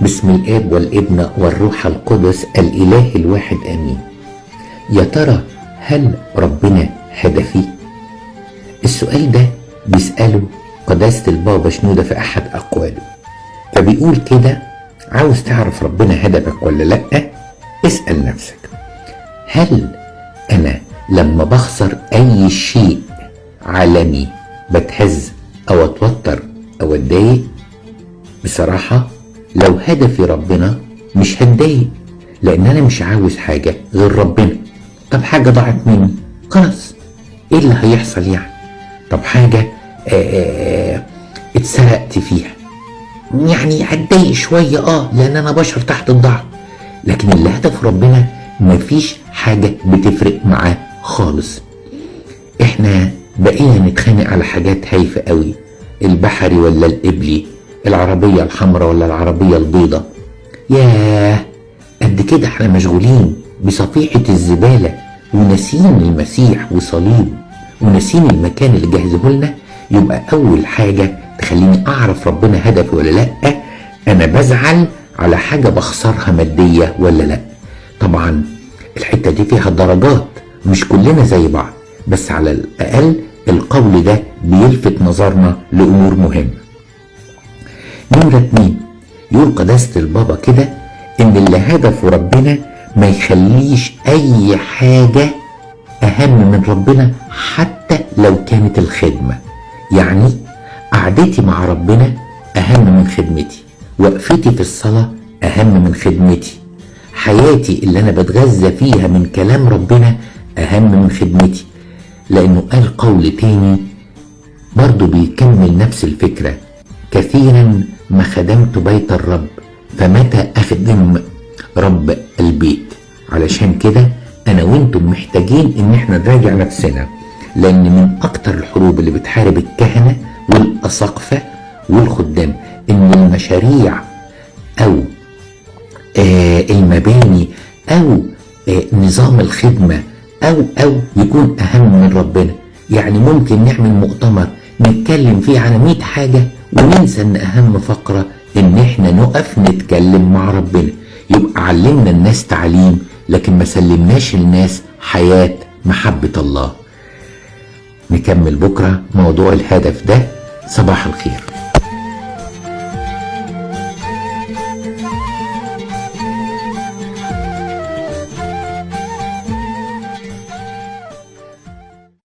باسم الآب والابن والروح القدس الإله الواحد آمين. يا ترى هل ربنا هدفي؟ السؤال ده بيسأله قداسة البابا شنودة في أحد أقواله، فبيقول كده: عاوز تعرف ربنا هدفك ولا لأ؟ اسأل نفسك: هل أنا لما بخسر أي شيء عالمي بتهز أو أتوتر أو أتضايق؟ بصراحة لو هدفي ربنا مش هتضايق، لأن أنا مش عاوز حاجة غير ربنا. طب حاجة ضاعت مني، خلاص، إيه اللي هيحصل يعني؟ طب حاجة اتسرقت فيها، يعني هتضايق شوية لأن أنا بشر تحت الضعف، لكن اللي هدف ربنا مفيش حاجة بتفرق معاه خالص. احنا بقينا نتخانق على حاجات هايفة قوي، البحري ولا القبلي، العربية الحمراء ولا العربية البيضة. ياه، قد كده احنا مشغولين بصفيحة الزبالة وناسين المسيح وصليب وناسين المكان اللي جهزه لنا. يبقى أول حاجة تخليني أعرف ربنا هدفي ولا لأ، أنا بزعل على حاجة بخسرها مادية ولا لأ. طبعا الحتة دي فيها درجات، مش كلنا زي بعض، بس على الأقل القول ده بيلفت نظرنا لأمور مهمة. نمرة 2، يقول قداسة البابا كده إن اللي هدفه ربنا ما يخليش أي حاجة أهم من ربنا حتى لو كانت الخدمة. يعني قعدتي مع ربنا أهم من خدمتي، وقفتي في الصلاة أهم من خدمتي، حياتي اللي أنا بتغذى فيها من كلام ربنا أهم من خدمتي. لأنه قال قول تاني برضو بيكمل نفس الفكرة: كثيرا ما خدمت بيت الرب فمتى أخدم رب البيت. علشان كده أنا وإنتم محتاجين إن احنا نراجع نفسنا، لأن من أكتر الحروب اللي بتحارب الكهنة والأساقفة والخدام إن المشاريع أو المباني أو نظام الخدمة أو يكون أهم من ربنا. يعني ممكن نعمل مؤتمر نتكلم فيه على 100 حاجة وننسى إن أهم فقرة إن إحنا نقف نتكلم مع ربنا. يبقى علمنا الناس تعليم لكن ما سلمناش الناس حياة محبة الله. نكمل بكرة موضوع الهدف ده. صباح الخير.